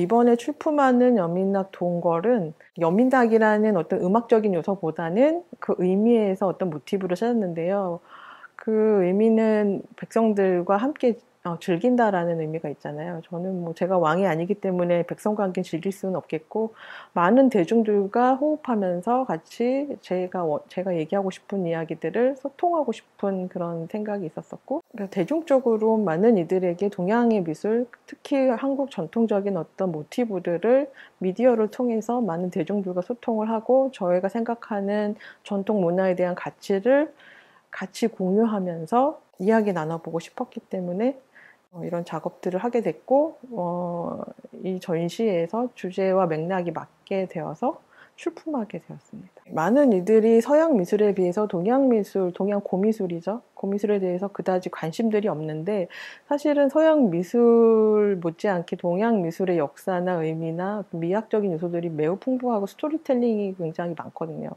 이번에 출품하는 여민락 동걸은 여민락이라는 어떤 음악적인 요소보다는 그 의미에서 어떤 모티브를 찾았는데요. 그 의미는 백성들과 함께 즐긴다라는 의미가 있잖아요. 저는 뭐 제가 왕이 아니기 때문에 백성과 함께 즐길 수는 없겠고, 많은 대중들과 호흡하면서 같이 제가 얘기하고 싶은 이야기들을 소통하고 싶은 그런 생각이 있었었고, 그래서 대중적으로 많은 이들에게 동양의 미술, 특히 한국 전통적인 어떤 모티브들을 미디어를 통해서 많은 대중들과 소통을 하고, 저희가 생각하는 전통 문화에 대한 가치를 같이 공유하면서 이야기 나눠보고 싶었기 때문에 이런 작업들을 하게 됐고, 이 전시에서 주제와 맥락이 맞게 되어서 출품하게 되었습니다. 많은 이들이 서양 미술에 비해서 동양 미술, 동양 고미술이죠. 고미술에 대해서 그다지 관심들이 없는데, 사실은 서양 미술 못지않게 동양 미술의 역사나 의미나 미학적인 요소들이 매우 풍부하고 스토리텔링이 굉장히 많거든요.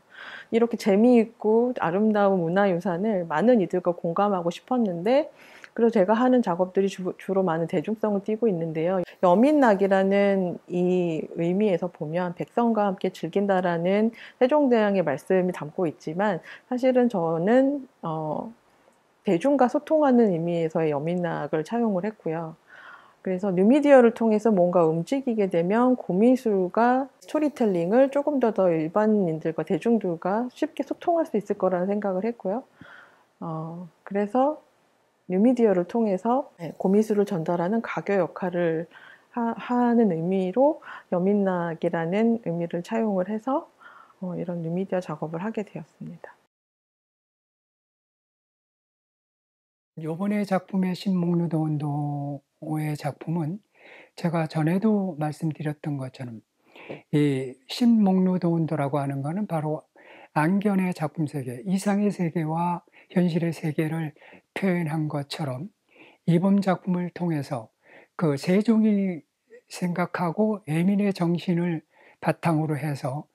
이렇게 재미있고 아름다운 문화유산을 많은 이들과 공감하고 싶었는데, 그래서 제가 하는 작업들이 주로 많은 대중성을 띠고 있는데요. 여민락이라는 이 의미에서 보면 백성과 함께 즐긴다라는 세종대왕의 말씀이 담고 있지만, 사실은 저는 대중과 소통하는 의미에서의 여민락을 차용을 했고요. 그래서 뉴미디어를 통해서 뭔가 움직이게 되면 고미술과 스토리텔링을 조금 더 일반인들과 대중들과 쉽게 소통할 수 있을 거라는 생각을 했고요. 그래서 뉴미디어를 통해서 고미술을 전달하는 가교 역할을 하는 의미로 여민락이라는 의미를 차용을 해서 이런 뉴미디어 작업을 하게 되었습니다. 요번에 작품의 신목루도원도의 작품은 제가 전에도 말씀드렸던 것처럼 이 신목루도원도라고 하는 거는 바로 안견의 작품 세계, 이상의 세계와 현실의 세계를 표현한 것처럼 이번 작품을 통해서 그 세종이 생각하고 애민의 정신을 바탕으로 해서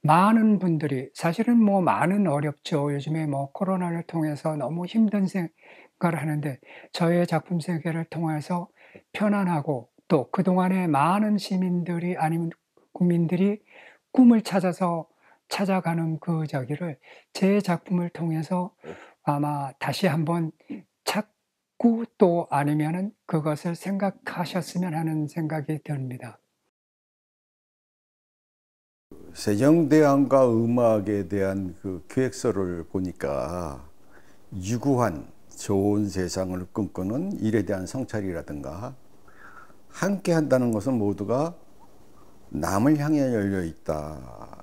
많은 분들이, 사실은 뭐 많은 어렵죠. 요즘에 뭐 코로나를 통해서 너무 힘든 생각을 하는데, 저의 작품 세계를 통해서 편안하고 또 그동안에 많은 시민들이 아니면 국민들이 꿈을 찾아서 찾아가는 그 저기를 제 작품을 통해서 아마 다시 한번 찾고 또 아니면은 그것을 생각하셨으면 하는 생각이 듭니다. 세종대왕과 음악에 대한 그 계획서를 보니까 유구한 좋은 세상을 꿈꾸는 일에 대한 성찰이라든가, 함께 한다는 것은 모두가 남을 향해 열려 있다,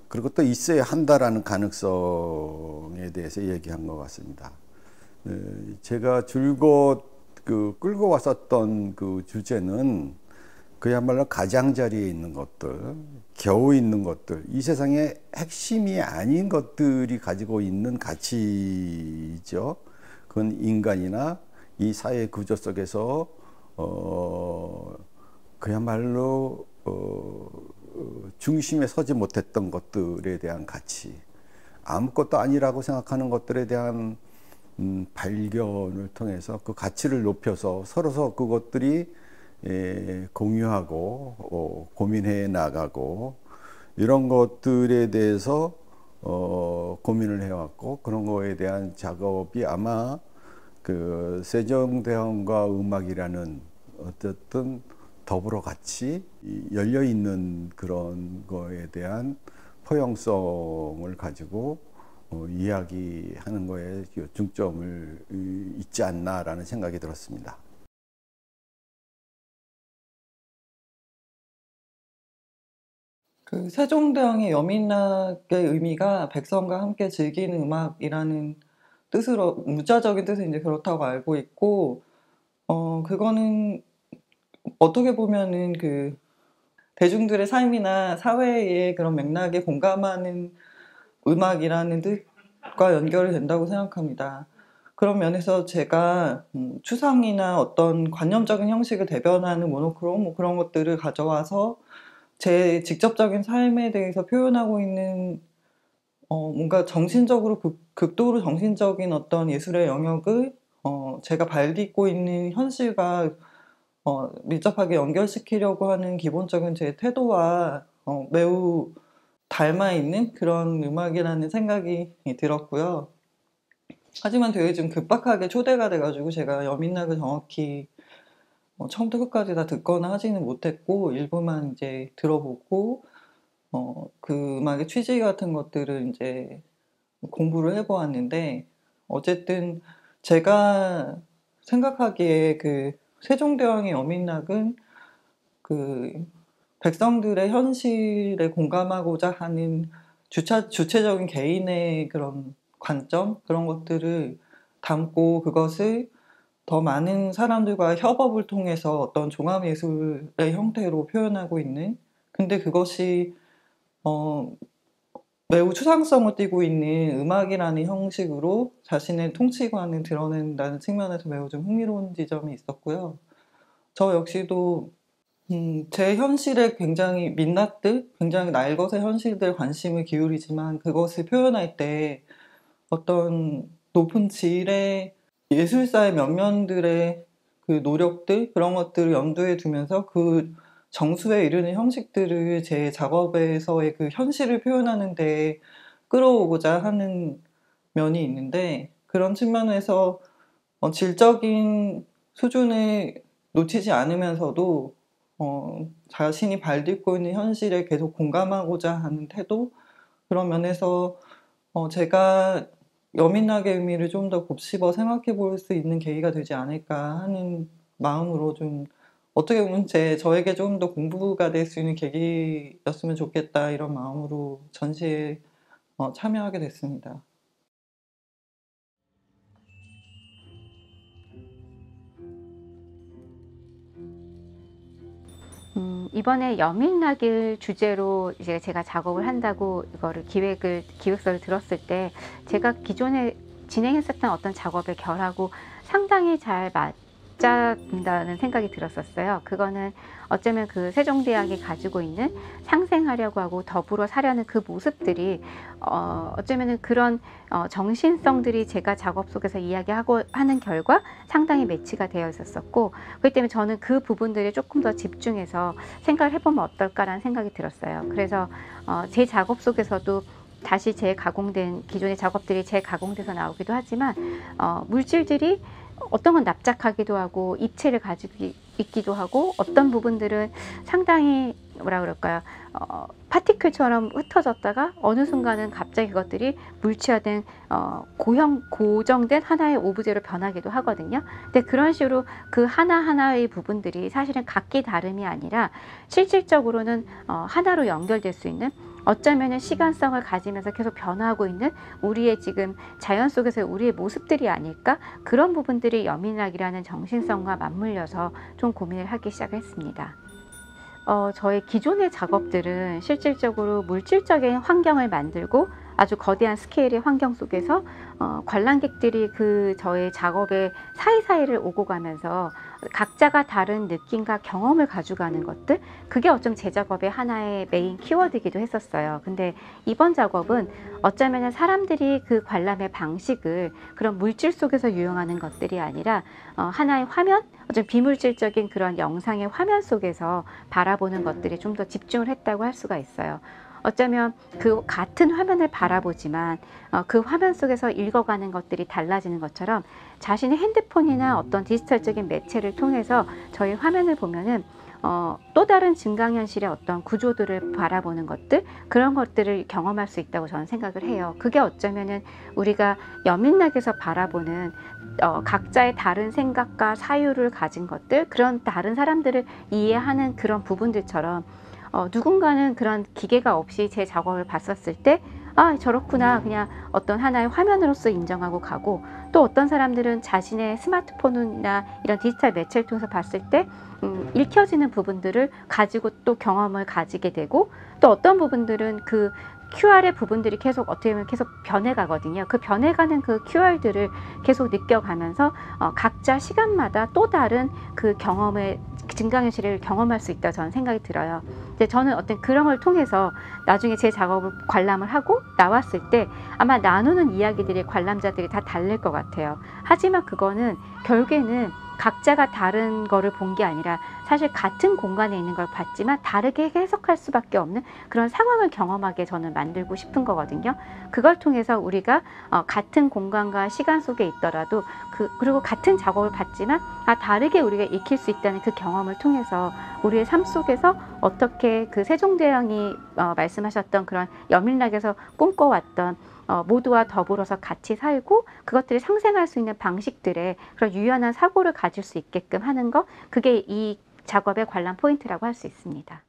그리고 또 있어야 한다라는 가능성에 대해서 얘기한 것 같습니다. 제가 줄곧 끌고 왔었던 그 주제는 그야말로 가장자리에 있는 것들, 겨우 있는 것들, 이 세상의 핵심이 아닌 것들이 가지고 있는 가치죠. 그건 인간이나 이 사회 구조 속에서 그야말로 중심에 서지 못했던 것들에 대한 가치, 아무것도 아니라고 생각하는 것들에 대한 발견을 통해서 그 가치를 높여서 서로서 그것들이 공유하고 고민해 나가고, 이런 것들에 대해서 고민을 해왔고, 그런 거에 대한 작업이 아마 그 세종대왕과 음악이라는 어쨌든 더불어 같이 열려 있는 그런 거에 대한 포용성을 가지고 이야기하는 거에 중점을 있지 않나라는 생각이 들었습니다. 그 세종대왕의 여민락의 의미가 백성과 함께 즐기는 음악이라는 뜻으로, 문자적인 뜻은 이제 그렇다고 알고 있고, 그거는 어떻게 보면은 그 대중들의 삶이나 사회의 그런 맥락에 공감하는 음악이라는 뜻과 연결이 된다고 생각합니다. 그런 면에서 제가 추상이나 어떤 관념적인 형식을 대변하는 모노크롬, 뭐 그런 것들을 가져와서 제 직접적인 삶에 대해서 표현하고 있는 뭔가 정신적으로 극도로 정신적인 어떤 예술의 영역을 제가 발딛고 있는 현실과 밀접하게 연결시키려고 하는 기본적인 제 태도와 매우 닮아 있는 그런 음악이라는 생각이 들었고요. 하지만 되게 좀 급박하게 초대가 돼가지고 제가 여민락을 정확히 처음부터 끝까지 다 듣거나 하지는 못했고 일부만 이제 들어보고 그 음악의 취지 같은 것들을 이제 공부를 해보았는데 어쨌든 제가 생각하기에 그 세종대왕의 여민락은 그 백성들의 현실에 공감하고자 하는 주체적인 개인의 그런 관점 그런 것들을 담고 그것을 더 많은 사람들과 협업을 통해서 어떤 종합예술의 형태로 표현하고 있는 근데 그것이 매우 추상성을 띠고 있는 음악이라는 형식으로 자신의 통치관을 드러낸다는 측면에서 매우 좀 흥미로운 지점이 있었고요. 저 역시도 제 현실에 굉장히 민낯들, 굉장히 날것의 현실들 관심을 기울이지만 그것을 표현할 때 어떤 높은 질의 예술사의 면면들의 그 노력들 그런 것들을 염두에 두면서 그 정수에 이르는 형식들을 제 작업에서의 그 현실을 표현하는 데 끌어오고자 하는 면이 있는데 그런 측면에서 질적인 수준을 놓치지 않으면서도 자신이 발딛고 있는 현실에 계속 공감하고자 하는 태도 그런 면에서 제가 여민락의 의미를 좀 더 곱씹어 생각해 볼 수 있는 계기가 되지 않을까 하는 마음으로 좀 어떻게 보면 저에게 좀 더 공부가 될 수 있는 계기였으면 좋겠다 이런 마음으로 전시에 참여하게 됐습니다. 이번에 여민락을 주제로 이제 제가 작업을 한다고 이거를 기획서를 들었을 때 제가 기존에 진행했었던 어떤 작업의 결하고 상당히 잘 맞자다는 생각이 들었었어요. 그거는 어쩌면 그 세종대왕이 가지고 있는 상생하려고 하고 더불어 사려는 그 모습들이 어쩌면 그런 정신성들이 제가 작업 속에서 이야기하고 하는 결과 상당히 매치가 되어 있었었고 그렇기 때문에 저는 그 부분들에 조금 더 집중해서 생각을 해보면 어떨까라는 생각이 들었어요. 그래서 제 작업 속에서도 다시 재가공된 기존의 작업들이 재가공돼서 나오기도 하지만 물질들이 어떤 건 납작하기도 하고 입체를 가지고 있기도 하고 어떤 부분들은 상당히 뭐라 그럴까요? 파티클처럼 흩어졌다가 어느 순간은 갑자기 그것들이 물체화된 고정된 하나의 오브제로 변하기도 하거든요. 근데 그런 식으로 그 하나하나의 부분들이 사실은 각기 다름이 아니라 실질적으로는 하나로 연결될 수 있는 어쩌면 시간성을 가지면서 계속 변화하고 있는 우리의 지금 자연 속에서 우리의 모습들이 아닐까? 그런 부분들이 여민락이라는 정신성과 맞물려서 좀 고민을 하기 시작했습니다. 저의 기존의 작업들은 실질적으로 물질적인 환경을 만들고 아주 거대한 스케일의 환경 속에서 관람객들이 그 저의 작업의 사이사이를 오고 가면서 각자가 다른 느낌과 경험을 가져가는 것들 그게 어쩜 제 작업의 하나의 메인 키워드이기도 했었어요. 근데 이번 작업은 어쩌면 사람들이 그 관람의 방식을 그런 물질 속에서 유용하는 것들이 아니라 하나의 화면, 어쩜 비물질적인 그런 영상의 화면 속에서 바라보는 것들이 좀 더 집중을 했다고 할 수가 있어요. 어쩌면 그 같은 화면을 바라보지만 그 화면 속에서 읽어가는 것들이 달라지는 것처럼 자신의 핸드폰이나 어떤 디지털적인 매체를 통해서 저희 화면을 보면은 또 다른 증강현실의 어떤 구조들을 바라보는 것들 그런 것들을 경험할 수 있다고 저는 생각을 해요. 그게 어쩌면은 우리가 여민락에서 바라보는 각자의 다른 생각과 사유를 가진 것들 그런 다른 사람들을 이해하는 그런 부분들처럼 누군가는 그런 기계가 없이 제 작업을 봤었을 때 아 저렇구나 그냥 어떤 하나의 화면으로서 인정하고 가고 또 어떤 사람들은 자신의 스마트폰이나 이런 디지털 매체를 통해서 봤을 때 읽혀지는 부분들을 가지고 또 경험을 가지게 되고 또 어떤 부분들은 그 QR의 부분들이 계속 어떻게 보면 계속 변해가거든요. 그 변해가는 그 QR들을 계속 느껴가면서 각자 시간마다 또 다른 그 경험의 증강현실을 경험할 수 있다고 저는 생각이 들어요. 근데 저는 어떤 그런 걸 통해서 나중에 제 작업을 관람을 하고 나왔을 때 아마 나누는 이야기들이 관람자들이 다 다를 것 같아요. 하지만 그거는 결국에는 각자가 다른 거를 본 게 아니라 사실 같은 공간에 있는 걸 봤지만 다르게 해석할 수밖에 없는 그런 상황을 경험하게 저는 만들고 싶은 거거든요. 그걸 통해서 우리가 같은 공간과 시간 속에 있더라도 그리고 같은 작업을 봤지만 다르게 우리가 익힐 수 있다는 그 경험을 통해서 우리의 삶 속에서 어떻게 그 세종대왕이 말씀하셨던 그런 여민락에서 꿈꿔왔던 모두와 더불어서 같이 살고 그것들이 상생할 수 있는 방식들에 그런 유연한 사고를 가질 수 있게끔 하는 것, 그게 이 작업의 관람 포인트라고 할 수 있습니다.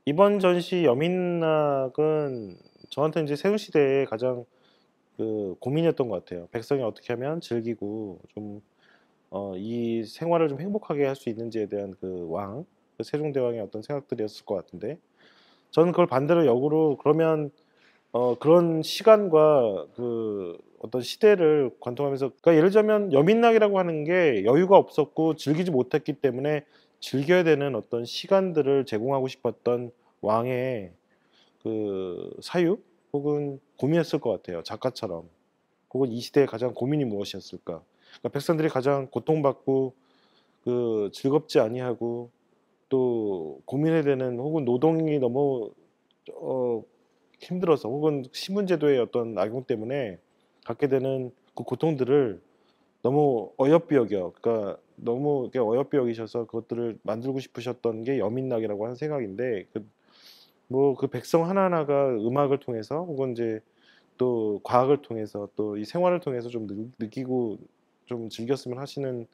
이번 전시 여민락은 저한테 이제 세종시대에 가장 그 고민이었던 것 같아요. 백성이 어떻게 하면 즐기고 좀 이 생활을 좀 행복하게 할 수 있는지에 대한 그 세종대왕의 어떤 생각들이었을 것 같은데, 저는 그걸 반대로 역으로 그러면 그런 시간과 그 어떤 시대를 관통하면서, 그러니까 예를 들자면 여민락이라고 하는 게 여유가 없었고 즐기지 못했기 때문에 즐겨야 되는 어떤 시간들을 제공하고 싶었던 왕의 그 사유 혹은 고민이었을 것 같아요. 작가처럼. 혹은 이 시대의 가장 고민이 무엇이었을까? 그러니까 백성들이 가장 고통받고 그 즐겁지 아니하고 또 고민해야 되는, 혹은 노동이 너무 힘들어서 혹은 신분제도의 어떤 악용 때문에 갖게 되는 그 고통들을 너무 어여삐 여겨, 그러니까 너무 이렇게 어여삐 여기셔서 그것들을 만들고 싶으셨던 게 여민락이라고 하는 생각인데, 그 백성 하나하나가 음악을 통해서 혹은 이제 또 과학을 통해서 또 이 생활을 통해서 좀 느끼고 좀 즐겼으면 하시는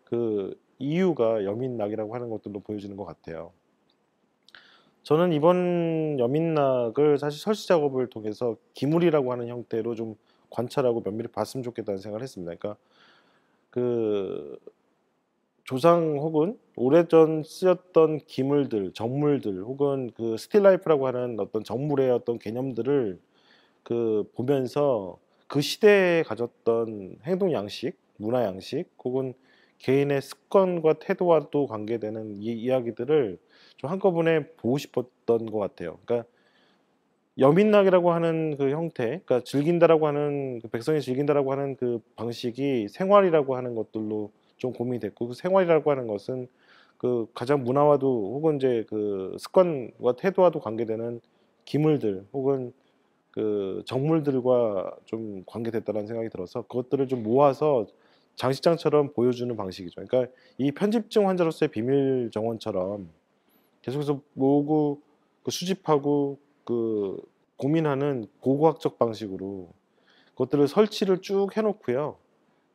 그 이유가 여민락이라고 하는 것들로 보여지는 것 같아요. 저는 이번 여민락을 사실 설치 작업을 통해서 기물이라고 하는 형태로 좀 관찰하고 면밀히 봤으면 좋겠다는 생각을 했습니다. 그러니까 그 조상 혹은 오래전 쓰였던 기물들, 정물들 혹은 그 스틸라이프라고 하는 어떤 정물의 어떤 개념들을 그 보면서 그 시대에 가졌던 행동 양식, 문화 양식 혹은 개인의 습관과 태도와도 관계되는 이 이야기들을 좀 한꺼번에 보고 싶었던 것 같아요. 그러니까 여민락이라고 하는 그 형태, 그러니까 즐긴다라고 하는 그 백성이 즐긴다라고 하는 그 방식이 생활이라고 하는 것들로 좀 고민이 됐고, 그 생활이라고 하는 것은 그 가장 문화와도 혹은 이제 그 습관과 태도와도 관계되는 기물들 혹은 그 정물들과 좀 관계됐다는 생각이 들어서 그것들을 좀 모아서 장식장처럼 보여주는 방식이죠. 그러니까 이 편집증 환자로서의 비밀 정원처럼 계속해서 모으고 그 수집하고 그 고민하는 고고학적 방식으로 그것들을 설치를 쭉 해놓고요.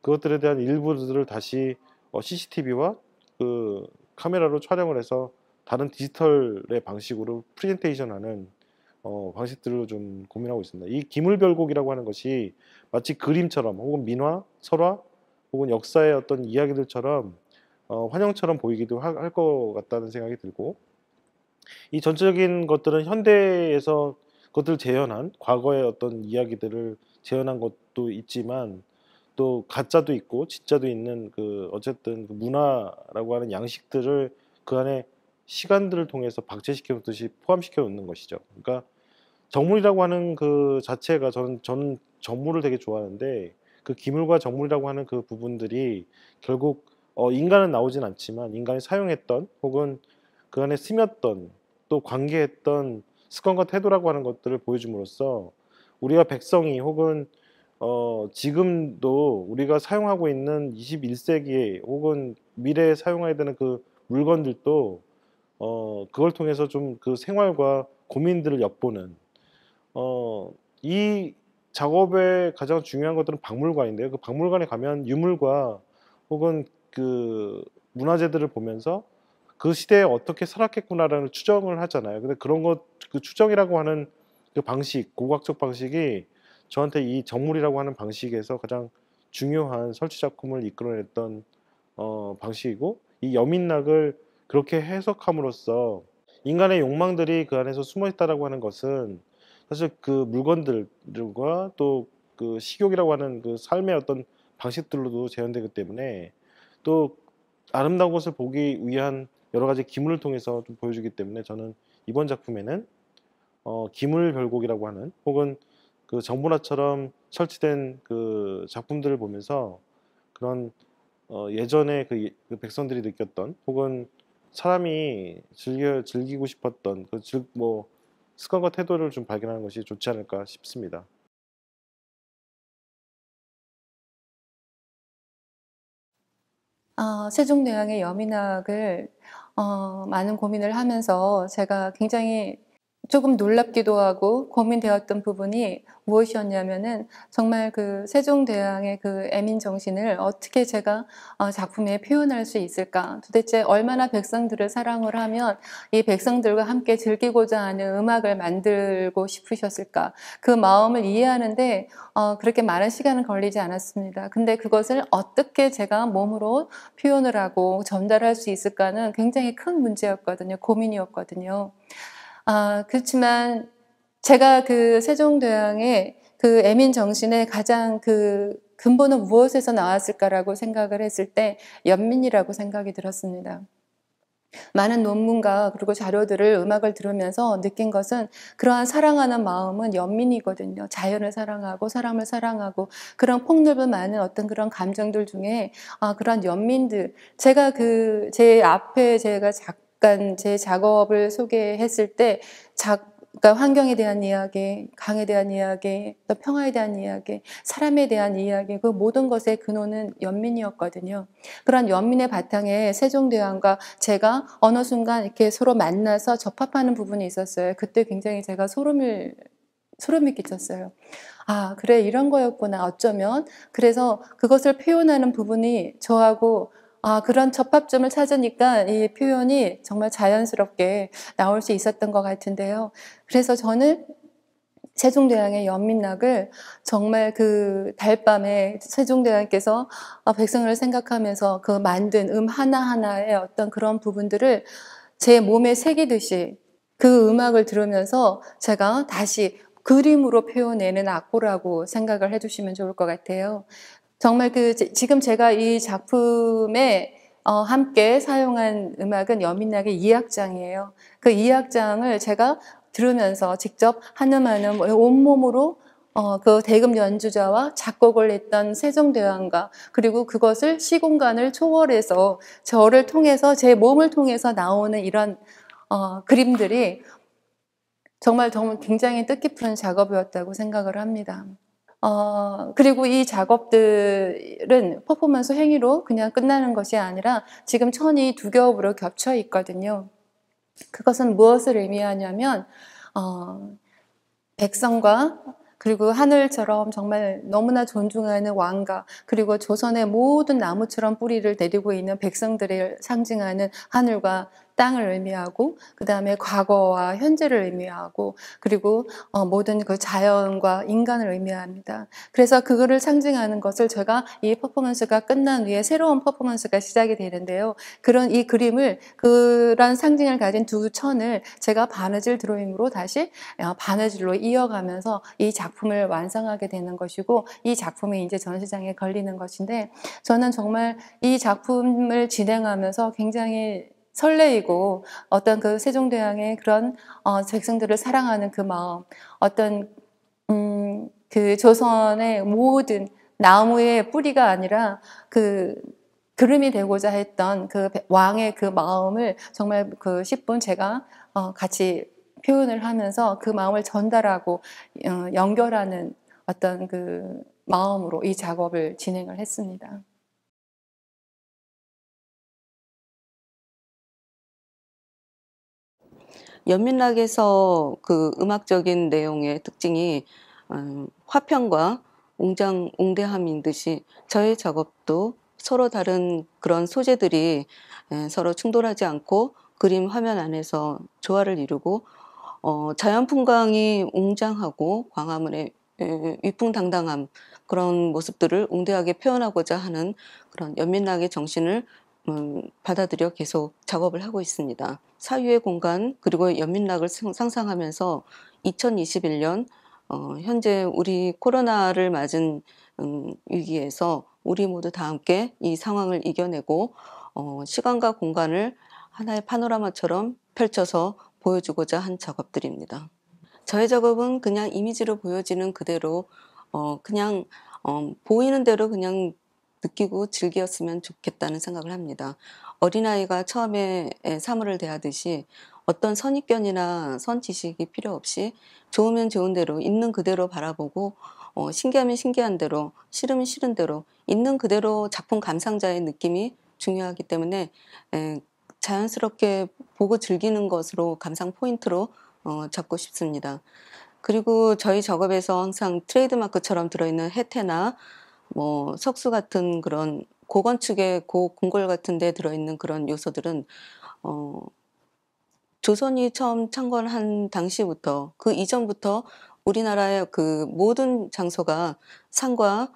그것들에 대한 일부들을 다시 CCTV와 그 카메라로 촬영을 해서 다른 디지털의 방식으로 프레젠테이션하는 방식들로 좀 고민하고 있습니다. 이 기물별곡이라고 하는 것이 마치 그림처럼 혹은 민화, 설화 혹은 역사의 어떤 이야기들처럼 환영처럼 보이기도 할 것 같다는 생각이 들고, 이 전체적인 것들은 현대에서 그것들을 재현한 과거의 어떤 이야기들을 재현한 것도 있지만 또 가짜도 있고 진짜도 있는 그 어쨌든 그 문화라고 하는 양식들을 그 안에 시간들을 통해서 박제시켜 놓듯이 포함시켜 놓는 것이죠. 그러니까 정물이라고 하는 그 자체가 저는 정물을 되게 좋아하는데, 그 기물과 정물이라고 하는 그 부분들이 결국 인간은 나오진 않지만 인간이 사용했던 혹은 그 안에 스며던 또 관계했던 습관과 태도라고 하는 것들을 보여줌으로써 우리가 백성이 혹은 지금도 우리가 사용하고 있는 21세기에 혹은 미래에 사용해야 되는 그 물건들도 그걸 통해서 좀 그 생활과 고민들을 엿보는, 이 작업의 가장 중요한 것들은 박물관인데요. 그 박물관에 가면 유물과 혹은 그 문화재들을 보면서 그 시대에 어떻게 살았겠구나라는 추정을 하잖아요. 근데 그런 그 추정이라고 하는 그 방식, 고고학적 방식이 저한테 이 정물이라고 하는 방식에서 가장 중요한 설치 작품을 이끌어냈던 방식이고, 이 여민락을 그렇게 해석함으로써 인간의 욕망들이 그 안에서 숨어 있다라고 하는 것은 사실 그 물건들과 또 그 식욕이라고 하는 그 삶의 어떤 방식들로도 재현되기 때문에, 또 아름다운 것을 보기 위한 여러 가지 기물을 통해서 좀 보여주기 때문에 저는 이번 작품에는 기물별곡이라고 하는 혹은 그 정문화처럼 설치된 그 작품들을 보면서 그런 예전에 그 백성들이 느꼈던 혹은 사람이 즐기고 싶었던 뭐 습관과 태도를 좀 발견하는 것이 좋지 않을까 싶습니다. 세종대왕의 여민학을 많은 고민을 하면서 제가 굉장히 조금 놀랍기도 하고 고민되었던 부분이 무엇이었냐면은 정말 그 세종대왕의 그 애민 정신을 어떻게 제가 작품에 표현할 수 있을까? 도대체 얼마나 백성들을 사랑을 하면 이 백성들과 함께 즐기고자 하는 음악을 만들고 싶으셨을까? 그 마음을 이해하는데 그렇게 많은 시간은 걸리지 않았습니다. 근데 그것을 어떻게 제가 몸으로 표현을 하고 전달할 수 있을까는 굉장히 큰 문제였거든요. 고민이었거든요. 그렇지만 제가 그 세종대왕의 그 애민 정신의 가장 그 근본은 무엇에서 나왔을까라고 생각을 했을 때 연민이라고 생각이 들었습니다. 많은 논문과 그리고 자료들을 음악을 들으면서 느낀 것은 그러한 사랑하는 마음은 연민이거든요. 자연을 사랑하고 사람을 사랑하고 그런 폭넓은 많은 어떤 그런 감정들 중에 그런 연민들 제가 제 앞에 제가 잠깐 제 작업을 소개했을 때 그러니까 환경에 대한 이야기, 강에 대한 이야기, 또 평화에 대한 이야기, 사람에 대한 이야기, 그 모든 것의 근원은 연민이었거든요. 그런 연민의 바탕에 세종대왕과 제가 어느 순간 이렇게 서로 만나서 접합하는 부분이 있었어요. 그때 굉장히 제가 소름이 끼쳤어요. 그래, 이런 거였구나, 어쩌면. 그래서 그것을 표현하는 부분이 저하고 그런 접합점을 찾으니까 이 표현이 정말 자연스럽게 나올 수 있었던 것 같은데요. 그래서 저는 세종대왕의 연민락을 정말 그 달밤에 세종대왕께서 백성을 생각하면서 그 만든 하나하나의 어떤 그런 부분들을 제 몸에 새기듯이 그 음악을 들으면서 제가 다시 그림으로 표현내는 악보라고 생각을 해주시면 좋을 것 같아요. 정말 지금 제가 이 작품에 함께 사용한 음악은 여민락의 2악장이에요. 그 2악장을 제가 들으면서 직접 한음한음 온몸으로 그 대금 연주자와 작곡을 했던 세종대왕과 그리고 그것을 시공간을 초월해서 저를 통해서 제 몸을 통해서 나오는 이런 그림들이 정말 굉장히 뜻깊은 작업이었다고 생각을 합니다. 그리고 이 작업들은 퍼포먼스 행위로 그냥 끝나는 것이 아니라 지금 천이 두 겹으로 겹쳐 있거든요. 그것은 무엇을 의미하냐면 백성과 그리고 하늘처럼 정말 너무나 존중하는 왕과 그리고 조선의 모든 나무처럼 뿌리를 내리고 있는 백성들을 상징하는 하늘과 땅을 의미하고 그 다음에 과거와 현재를 의미하고 그리고 모든 그 자연과 인간을 의미합니다. 그래서 그거를 상징하는 것을 제가 이 퍼포먼스가 끝난 후에 새로운 퍼포먼스가 시작이 되는데요. 그런 이 그림을 그런 상징을 가진 두 천을 제가 바느질 드로잉으로 다시 바느질로 이어가면서 이 작품을 완성하게 되는 것이고 이 작품이 이제 전시장에 걸리는 것인데 저는 정말 이 작품을 진행하면서 굉장히 설레이고 어떤 그 세종대왕의 그런 백성들을 사랑하는 그 마음 어떤 그 조선의 모든 나무의 뿌리가 아니라 그 그림이 되고자 했던 그 왕의 그 마음을 정말 그 10분 제가 같이 표현을 하면서 그 마음을 전달하고 연결하는 어떤 그 마음으로 이 작업을 진행을 했습니다. 연민락에서 그 음악적인 내용의 특징이 화평과 웅대함인 듯이 저의 작업도 서로 다른 그런 소재들이 서로 충돌하지 않고 그림 화면 안에서 조화를 이루고 자연 풍광이 웅장하고 광화문의 위풍당당함 그런 모습들을 웅대하게 표현하고자 하는 그런 연민락의 정신을 받아들여 계속 작업을 하고 있습니다. 사유의 공간 그리고 연민락을 상상하면서 2021년 현재 우리 코로나를 맞은 위기에서 우리 모두 다 함께 이 상황을 이겨내고 시간과 공간을 하나의 파노라마처럼 펼쳐서 보여주고자 한 작업들입니다. 저의 작업은 그냥 이미지로 보여지는 그대로 그냥 보이는 대로 그냥 느끼고 즐겼으면 좋겠다는 생각을 합니다. 어린아이가 처음에 사물을 대하듯이 어떤 선입견이나 선지식이 필요 없이 좋으면 좋은 대로 있는 그대로 바라보고 신기하면 신기한 대로 싫으면 싫은 대로 있는 그대로 작품 감상자의 느낌이 중요하기 때문에 자연스럽게 보고 즐기는 것으로 감상 포인트로 잡고 싶습니다. 그리고 저희 작업에서 항상 트레이드마크처럼 들어있는 해태나 뭐 석수 같은 그런 고건축의 고궁궐 같은 데 들어있는 그런 요소들은 조선이 처음 창건한 당시부터 그 이전부터 우리나라의 그 모든 장소가 산과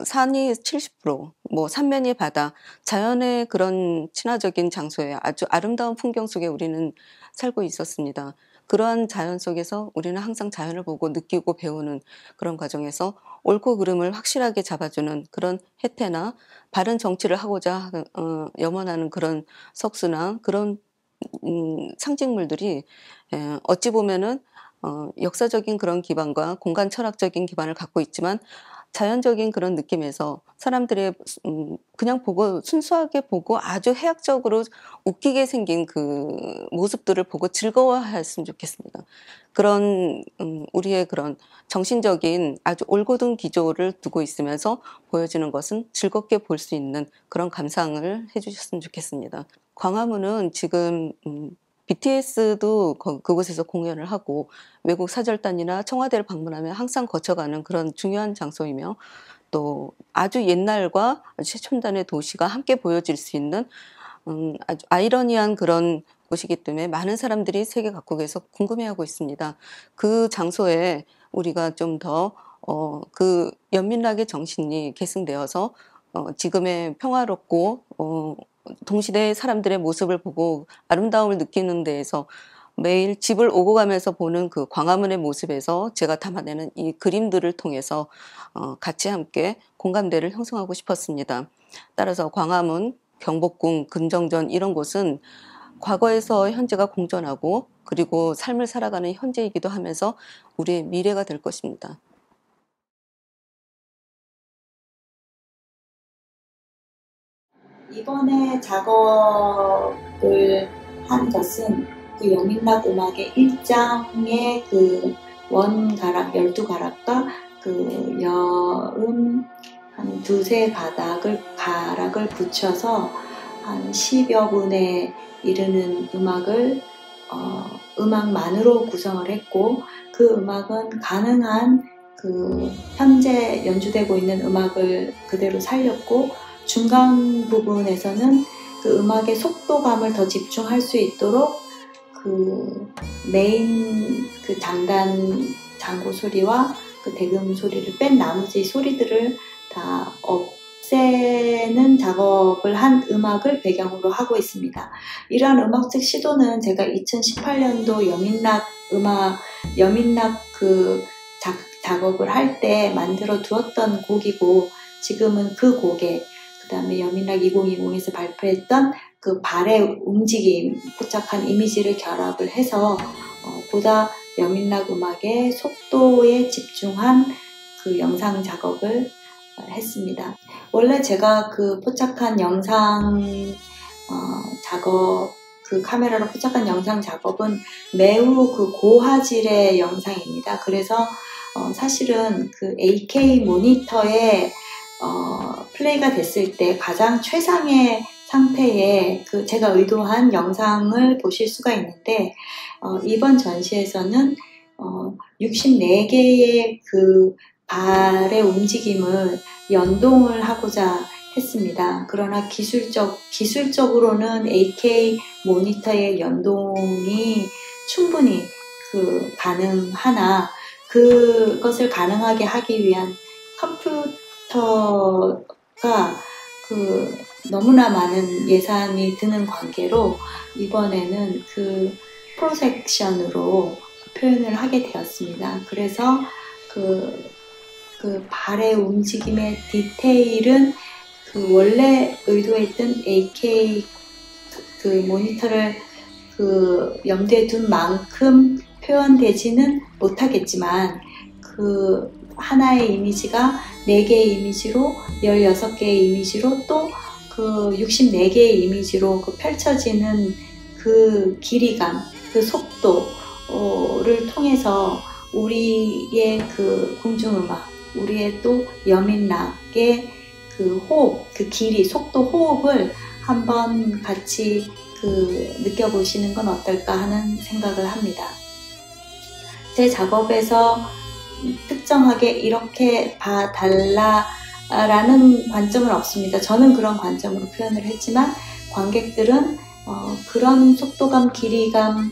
산이 70%, 뭐 삼면이 바다, 자연의 그런 친화적인 장소에 아주 아름다운 풍경 속에 우리는 살고 있었습니다. 그러한 자연 속에서 우리는 항상 자연을 보고 느끼고 배우는 그런 과정에서 옳고 그름을 확실하게 잡아주는 그런 해태나 바른 정치를 하고자 염원하는 그런 석수나 그런 상징물들이 어찌 보면은 역사적인 그런 기반과 공간 철학적인 기반을 갖고 있지만 자연적인 그런 느낌에서 사람들의 그냥 보고 순수하게 보고 아주 해학적으로 웃기게 생긴 그 모습들을 보고 즐거워했으면 좋겠습니다. 그런 우리의 그런 정신적인 아주 올곧은 기조를 두고 있으면서 보여지는 것은 즐겁게 볼 수 있는 그런 감상을 해주셨으면 좋겠습니다. 광화문은 지금 BTS도 그곳에서 공연을 하고 외국 사절단이나 청와대를 방문하면 항상 거쳐가는 그런 중요한 장소이며 또 아주 옛날과 최첨단의 도시가 함께 보여질 수 있는 아주 아이러니한 그런 곳이기 때문에 많은 사람들이 세계 각국에서 궁금해하고 있습니다. 그 장소에 우리가 좀 더 그 연민락의 정신이 계승되어서 지금의 평화롭고 동시대의 사람들의 모습을 보고 아름다움을 느끼는 데에서 매일 집을 오고 가면서 보는 그 광화문의 모습에서 제가 담아내는 이 그림들을 통해서 같이 함께 공감대를 형성하고 싶었습니다. 따라서 광화문, 경복궁, 근정전 이런 곳은 과거에서 현재가 공존하고 그리고 삶을 살아가는 현재이기도 하면서 우리의 미래가 될 것입니다. 이번에 작업을 한 것은 그 여민락 음악의 1장의 그 원가락, 12가락과 그 여음 한 두세 가락을 붙여서 한 10여 분에 이르는 음악을 음악만으로 구성을 했고 그 음악은 가능한 그 현재 연주되고 있는 음악을 그대로 살렸고 중간 부분에서는 그 음악의 속도감을 더 집중할 수 있도록 그 메인 그 장단 장고 소리와 그 대금 소리를 뺀 나머지 소리들을 다 없애는 작업을 한 음악을 배경으로 하고 있습니다. 이러한 음악적 시도는 제가 2018년도 여민락 그 작업을 할 때 만들어 두었던 곡이고 지금은 그 곡에 그 다음에 여민락 2020에서 발표했던 그 발의 움직임, 포착한 이미지를 결합을 해서 보다 여민락 음악의 속도에 집중한 그 영상 작업을 했습니다. 원래 제가 그 포착한 영상 작업, 그 카메라로 포착한 영상 작업은 매우 그 고화질의 영상입니다. 그래서 사실은 그 8K 모니터에 플레이가 됐을 때 가장 최상의 상태의 그 제가 의도한 영상을 보실 수가 있는데 이번 전시에서는 64개의 그 발의 움직임을 연동을 하고자 했습니다. 그러나 기술적으로는 8K 모니터의 연동이 충분히 그 가능하나 그것을 가능하게 하기 위한 컴퓨터가 그 너무나 많은 예산이 드는 관계로 이번에는 그 프로젝션으로 표현을 하게 되었습니다. 그래서 그 발의 움직임의 디테일은 그 원래 의도했던 8K 그 모니터를 그 염두에 둔 만큼 표현되지는 못하겠지만 그 하나의 이미지가 4개의 이미지로 16개의 이미지로 또 그 64개의 이미지로 그 펼쳐지는 그 길이감, 그 속도를 통해서 우리의 그 궁중음악, 우리의 또 여민락의 그 호흡, 그 길이, 속도, 호흡을 한번 같이 느껴보시는 건 어떨까 하는 생각을 합니다. 제 작업에서 특정하게 이렇게 봐달라라는 관점은 없습니다. 저는 그런 관점으로 표현을 했지만 관객들은 그런 속도감, 길이감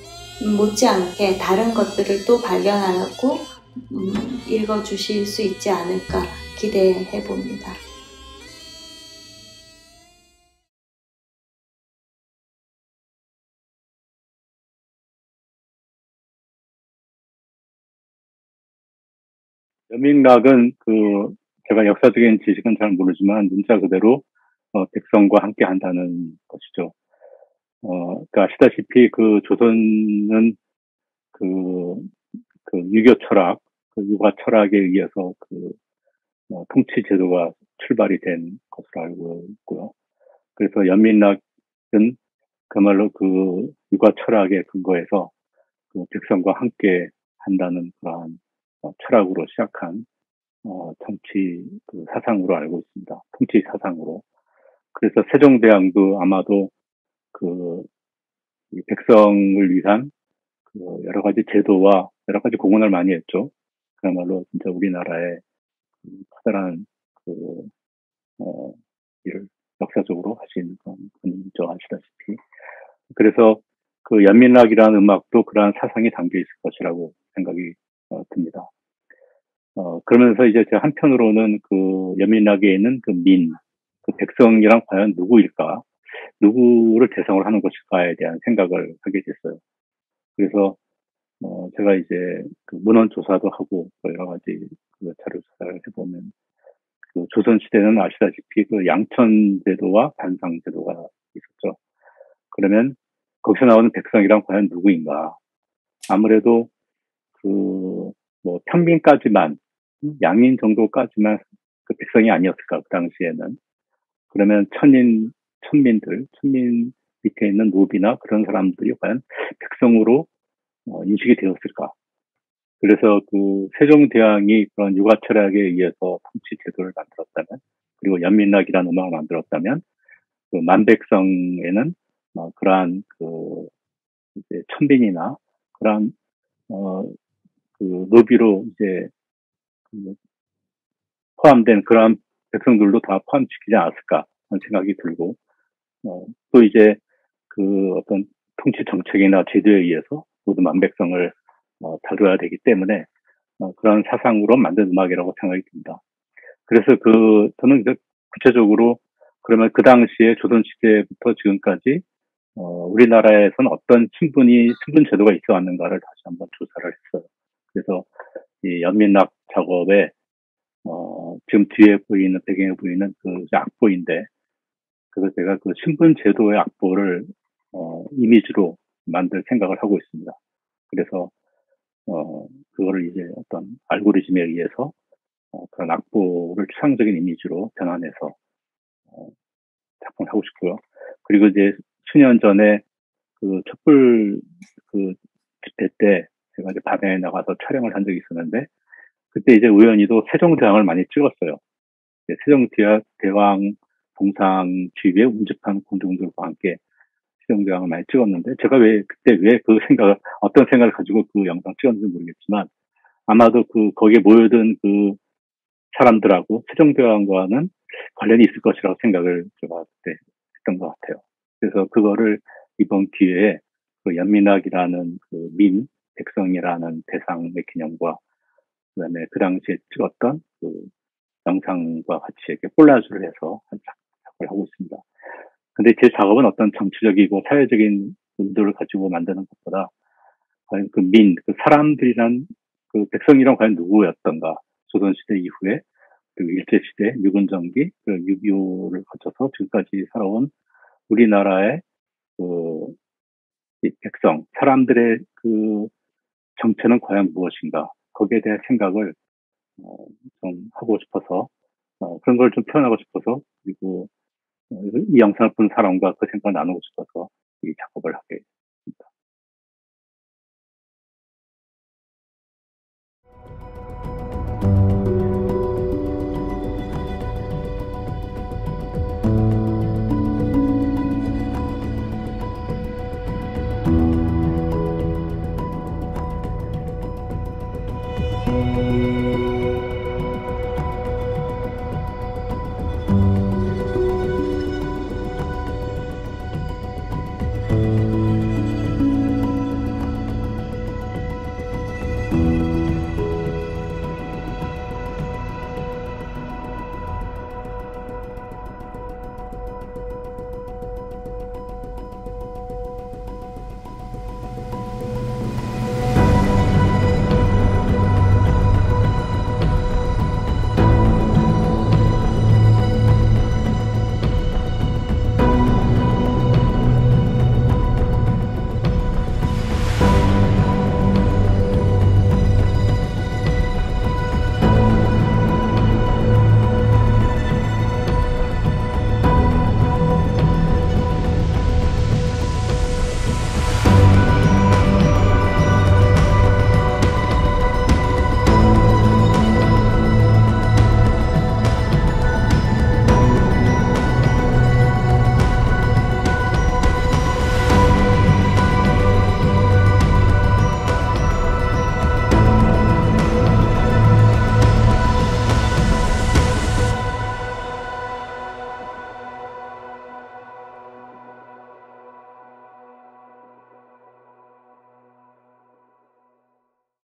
못지않게 다른 것들을 또 발견하고 읽어주실 수 있지 않을까 기대해 봅니다. 여민락은 제가 역사적인 지식은 잘 모르지만 문자 그대로 백성과 함께 한다는 것이죠. 그러니까 아시다시피 조선은 유교 철학, 육아 철학에 의해서 통치 제도가 출발이 된 것으로 알고 있고요. 그래서 연민락은 그야말로 육아 철학의 근거에서 백성과 함께 한다는 그러한 철학으로 시작한 정치 사상으로 알고 있습니다. 통치 사상으로. 그래서 세종대왕도 아마도 이 백성을 위한 여러 가지 제도와 여러 가지 공헌을 많이 했죠. 그야말로 진짜 우리나라의 커다란 일을 역사적으로 하신 그런 분이죠, 아시다시피. 그래서 연민락이라는 음악도 그러한 사상이 담겨 있을 것이라고 생각이 듭니다. 그러면서 이제 제가 한편으로는 연민락에 있는 백성이란 과연 누구일까? 누구를 대상으로 하는 것일까에 대한 생각을 하게 됐어요. 그래서 제가 이제 문헌 조사도 하고 여러 가지 자료 조사를 해보면 조선 시대는 아시다시피 양천 제도와 반상 제도가 있었죠. 그러면 거기서 나오는 백성이란 과연 누구인가? 아무래도 평민까지만 양인 정도까지만 백성이 아니었을까 그 당시에는. 그러면 천민 밑에 있는 노비나 그런 사람들이 과연 백성으로 인식이 되었을까? 그래서 세종대왕이 그런 육아 철학에 의해서 통치 제도를 만들었다면, 그리고 연민락이라는 음악을 만들었다면, 만백성에는 그러한 이제 천민이나 그러한 노비로 이제 포함된 그러한 백성들도 다 포함시키지 않았을까 하는 생각이 들고, 또 이제 어떤 통치 정책이나 제도에 의해서 모든 만백성을 다루어야 되기 때문에 그런 사상으로 만든 음악이라고 생각이 듭니다. 그래서 저는 구체적으로 그러면 그 당시에 조선시대부터 지금까지 우리나라에서는 어떤 신분 제도가 있어 왔는가를 다시 한번 조사를 했어요. 그래서 이 연민락 작업에 지금 뒤에 보이는, 배경에 보이는 악보인데, 그래서 제가 신분 제도의 악보를 이미지로 만들 생각을 하고 있습니다. 그래서 그거를 이제 어떤 알고리즘에 의해서 그런 악보를 추상적인 이미지로 변환해서 작품을 하고 싶고요. 그리고 이제 수년 전에 촛불 집회 때 제가 이제 밤에 나가서 촬영을 한 적이 있었는데, 그때 이제 우연히도 세종대왕을 많이 찍었어요. 세종대왕 동상 주위에 운집한 공중들과 함께 세종대왕을 많이 찍었는데, 제가 그때 어떤 생각을 가지고 영상 찍었는지 모르겠지만, 아마도 거기에 모여든 사람들하고 세종대왕과는 관련이 있을 것이라고 생각을 제가 그때 했던 것 같아요. 그래서 그거를 이번 기회에 연민락이라는 백성이라는 대상의 개념과 그다음에 그 당시에 찍었던 영상과 같이 이렇게 콜라주를 해서 작업을 하고 있습니다. 근데 제 작업은 어떤 정치적이고 사회적인 의도를 가지고 만드는 것보다 과연 사람들이란 백성이란 과연 누구였던가, 조선시대 이후에 그리고 일제시대, 유근정기, 6.25를 거쳐서 지금까지 살아온 우리나라의 이 백성, 사람들의 정체는 과연 무엇인가, 거기에 대한 생각을 좀 하고 싶어서 그런 걸 좀 표현하고 싶어서 그리고 이 영상을 본 사람과 그 생각을 나누고 싶어서 이 작업을 하게 됐습니다.